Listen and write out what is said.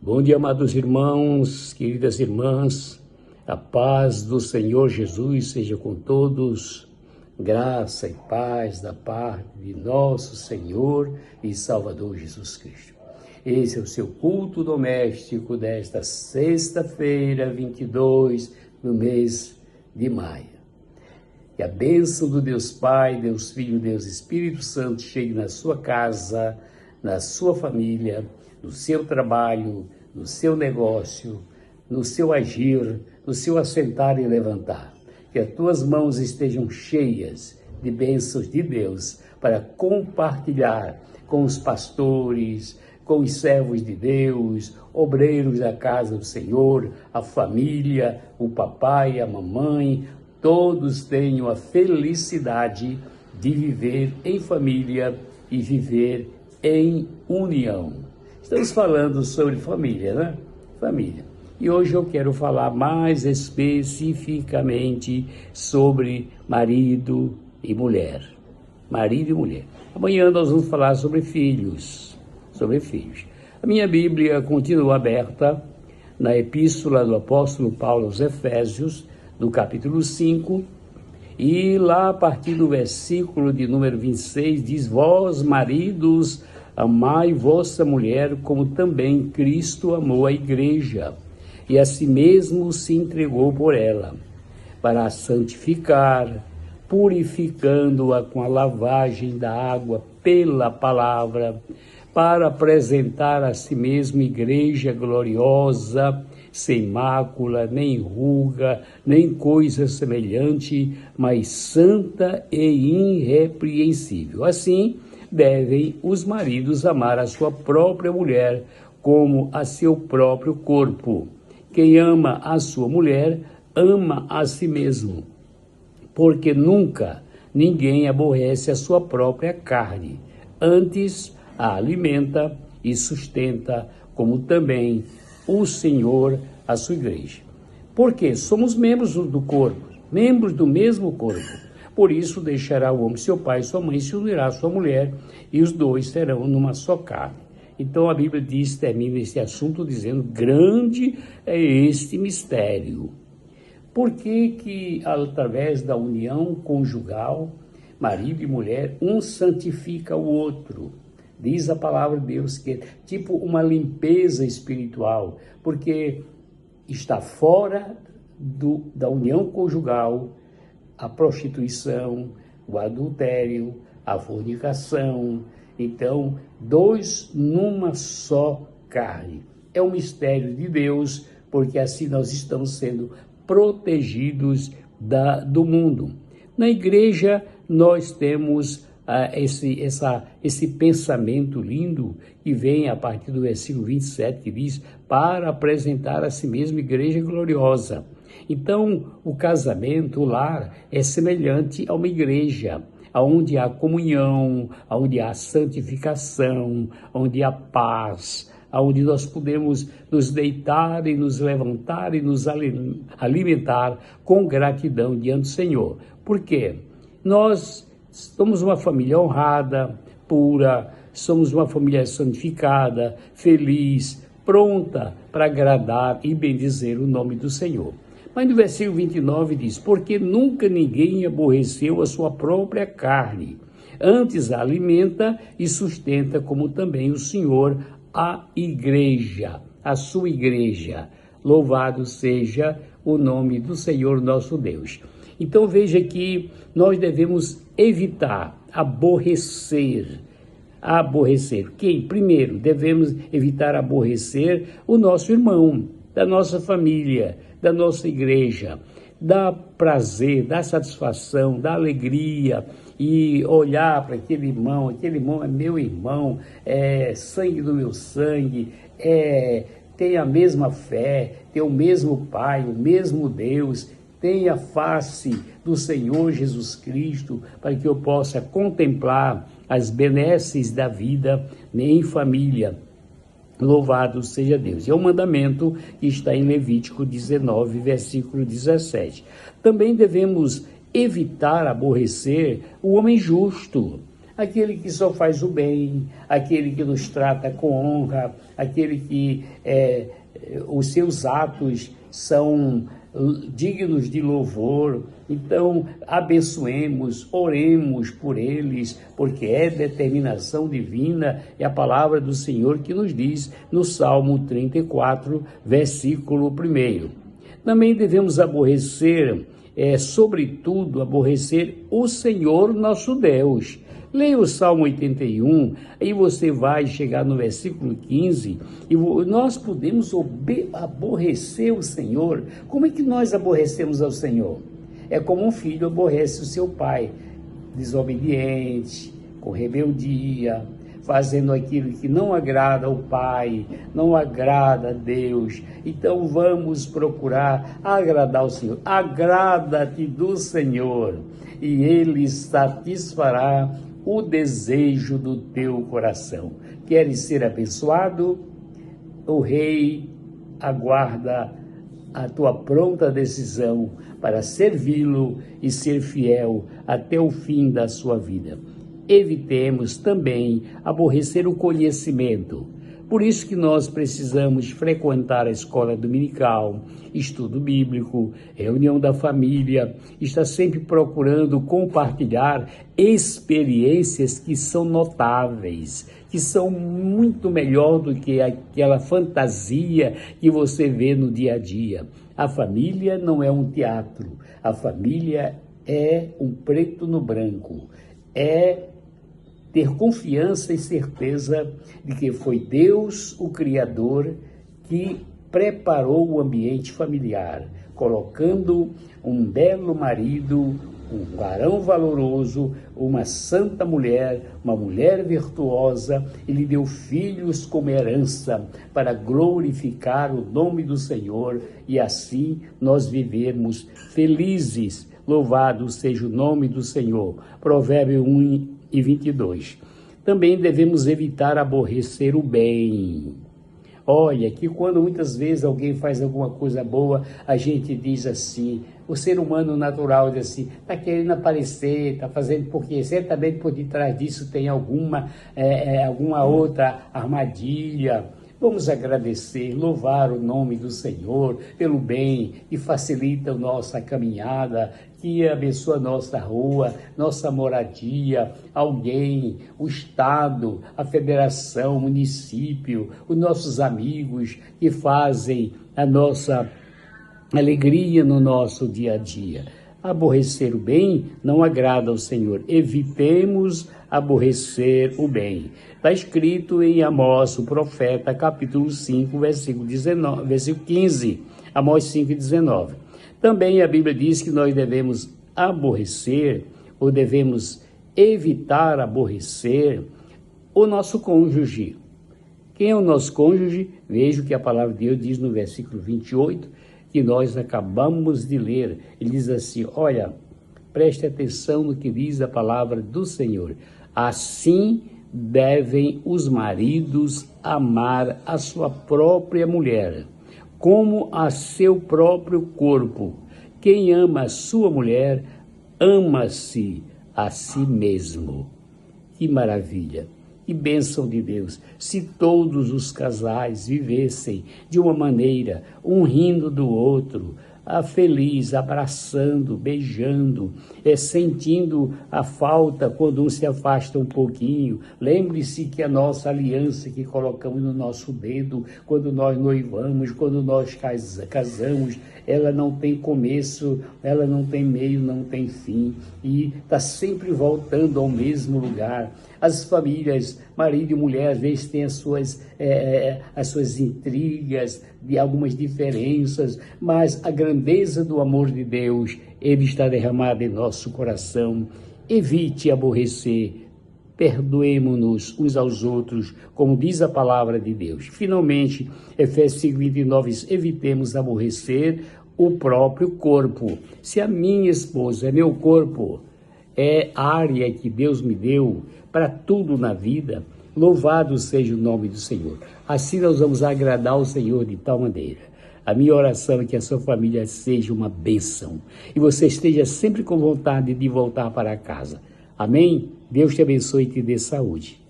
Bom dia, amados irmãos, queridas irmãs, a paz do Senhor Jesus seja com todos, graça e paz da parte de nosso Senhor e Salvador Jesus Cristo. Esse é o seu culto doméstico desta sexta-feira, 22 do mês de maio. Que a bênção do Deus Pai, Deus Filho, Deus Espírito Santo chegue na sua casa, na sua família, no seu trabalho, no seu negócio, no seu agir, no seu assentar e levantar. Que as tuas mãos estejam cheias de bênçãos de Deus para compartilhar com os pastores, com os servos de Deus, obreiros da casa do Senhor, a família, o papai, a mamãe, todos tenham a felicidade de viver em família e viver em união. Estamos falando sobre família, né? Família. E hoje eu quero falar mais especificamente sobre marido e mulher. Marido e mulher. Amanhã nós vamos falar sobre filhos. A minha Bíblia continua aberta na Epístola do Apóstolo Paulo aos Efésios, do capítulo 5, e lá a partir do versículo de número 26 diz: Vós, maridos, amai vossa mulher, como também Cristo amou a igreja, e a si mesmo se entregou por ela, para a santificar, purificando-a com a lavagem da água pela palavra, para apresentar a si mesmo igreja gloriosa, sem mácula, nem ruga, nem coisa semelhante, mas santa e irrepreensível. Assim, devem os maridos amar a sua própria mulher como a seu próprio corpo. Quem ama a sua mulher, ama a si mesmo, porque nunca ninguém aborrece a sua própria carne, antes a alimenta e sustenta, como também o Senhor a sua igreja. Porque somos membros do corpo, membros do mesmo corpo. Por isso deixará o homem seu pai e sua mãe, se unirá à sua mulher, e os dois serão numa só carne. Então a Bíblia termina esse assunto dizendo: grande é este mistério. Por que através da união conjugal, marido e mulher, um santifica o outro? Diz a palavra de Deus que é tipo uma limpeza espiritual, porque está fora da união conjugal a prostituição, o adultério, a fornicação. Então, dois numa só carne. É um mistério de Deus, porque assim nós estamos sendo protegidos do mundo. Na igreja, nós temos esse pensamento lindo que vem a partir do versículo 27, que diz: para apresentar a si mesmo igreja gloriosa. Então, o casamento, o lar, é semelhante a uma igreja, onde há comunhão, onde há santificação, onde há paz, onde nós podemos nos deitar e nos levantar e nos alimentar com gratidão diante do Senhor. Por quê? Nós somos uma família honrada, pura, somos uma família santificada, feliz, pronta para agradar e bendizer o nome do Senhor. Mas no versículo 29 diz: porque nunca ninguém aborreceu a sua própria carne, antes a alimenta e sustenta, como também o Senhor a igreja, a sua igreja. Louvado seja o nome do Senhor nosso Deus. Então veja que nós devemos evitar aborrecer. Quem? Primeiro, devemos evitar aborrecer o nosso irmão, da nossa família, da nossa igreja. Dá prazer, dá satisfação, dá alegria e olhar para aquele irmão é meu irmão, é sangue do meu sangue, tem a mesma fé, tem o mesmo Pai, o mesmo Deus, tem a face do Senhor Jesus Cristo, para que eu possa contemplar as benesses da vida em família. Louvado seja Deus. É o mandamento que está em Levítico 19, versículo 17. Também devemos evitar aborrecer o homem justo, Aquele que só faz o bem, aquele que nos trata com honra, aquele que os seus atos são dignos de louvor. Então, abençoemos, oremos por eles, porque é determinação divina, é a palavra do Senhor que nos diz no Salmo 34, versículo 1. Também devemos aborrecer, sobretudo, aborrecer o Senhor nosso Deus. Leia o Salmo 81, aí você vai chegar no versículo 15, e nós podemos aborrecer o Senhor. Como é que nós aborrecemos ao Senhor? É como um filho aborrece o seu pai, desobediente, com rebeldia, fazendo aquilo que não agrada ao Pai, não agrada a Deus. Então vamos procurar agradar o Senhor. Agrada-te do Senhor, e Ele satisfará o desejo do teu coração. Queres ser abençoado? O Rei aguarda a tua pronta decisão para servi-lo e ser fiel até o fim da sua vida. Evitemos também aborrecer o conhecimento. Por isso que nós precisamos frequentar a escola dominical, estudo bíblico, reunião da família, estar sempre procurando compartilhar experiências que são notáveis, que são muito melhor do que aquela fantasia que você vê no dia a dia. A família não é um teatro, a família é um preto no branco, é ter confiança e certeza de que foi Deus, o Criador, que preparou o ambiente familiar, colocando um belo marido, um varão valoroso, uma santa mulher, uma mulher virtuosa, e lhe deu filhos como herança para glorificar o nome do Senhor e assim nós vivermos felizes. Louvado seja o nome do Senhor. Provérbio 1:22. Também devemos evitar aborrecer o bem. Olha, que quando muitas vezes alguém faz alguma coisa boa, a gente diz assim, o ser humano natural diz assim, está querendo aparecer, está fazendo porque certamente por detrás disso tem alguma outra armadilha. Vamos agradecer, louvar o nome do Senhor pelo bem que facilita a nossa caminhada, que abençoa a nossa rua, nossa moradia, alguém, o Estado, a federação, o município, os nossos amigos que fazem a nossa alegria no nosso dia a dia. Aborrecer o bem não agrada ao Senhor. Evitemos aborrecer o bem. Está escrito em Amós, o profeta, capítulo 5, versículo 15. Amós 5:19. Também a Bíblia diz que nós devemos aborrecer, ou devemos evitar aborrecer, o nosso cônjuge. Quem é o nosso cônjuge? Veja que a palavra de Deus diz no versículo 28, que nós acabamos de ler. Ele diz assim, olha, preste atenção no que diz a palavra do Senhor. Assim devem os maridos amar a sua própria mulher, como a seu próprio corpo. Quem ama a sua mulher, ama-se a si mesmo. Que maravilha! Que bênção de Deus, se todos os casais vivessem de uma maneira, um rindo do outro, feliz, abraçando, beijando, sentindo a falta quando um se afasta um pouquinho. Lembre-se que a nossa aliança que colocamos no nosso dedo, quando nós noivamos, quando nós casamos, ela não tem começo, ela não tem meio, não tem fim, e está sempre voltando ao mesmo lugar. As famílias, marido e mulher, às vezes têm as suas intrigas, de algumas diferenças, mas a grandeza do amor de Deus, ele está derramado em nosso coração. Evite aborrecer, perdoemo-nos uns aos outros, como diz a palavra de Deus. Finalmente, Efésios 5:29, evitemos aborrecer o próprio corpo. Se a minha esposa é meu corpo, é a área que Deus me deu para tudo na vida, louvado seja o nome do Senhor. Assim nós vamos agradar o Senhor de tal maneira. A minha oração é que a sua família seja uma bênção e você esteja sempre com vontade de voltar para casa. Amém? Deus te abençoe e te dê saúde.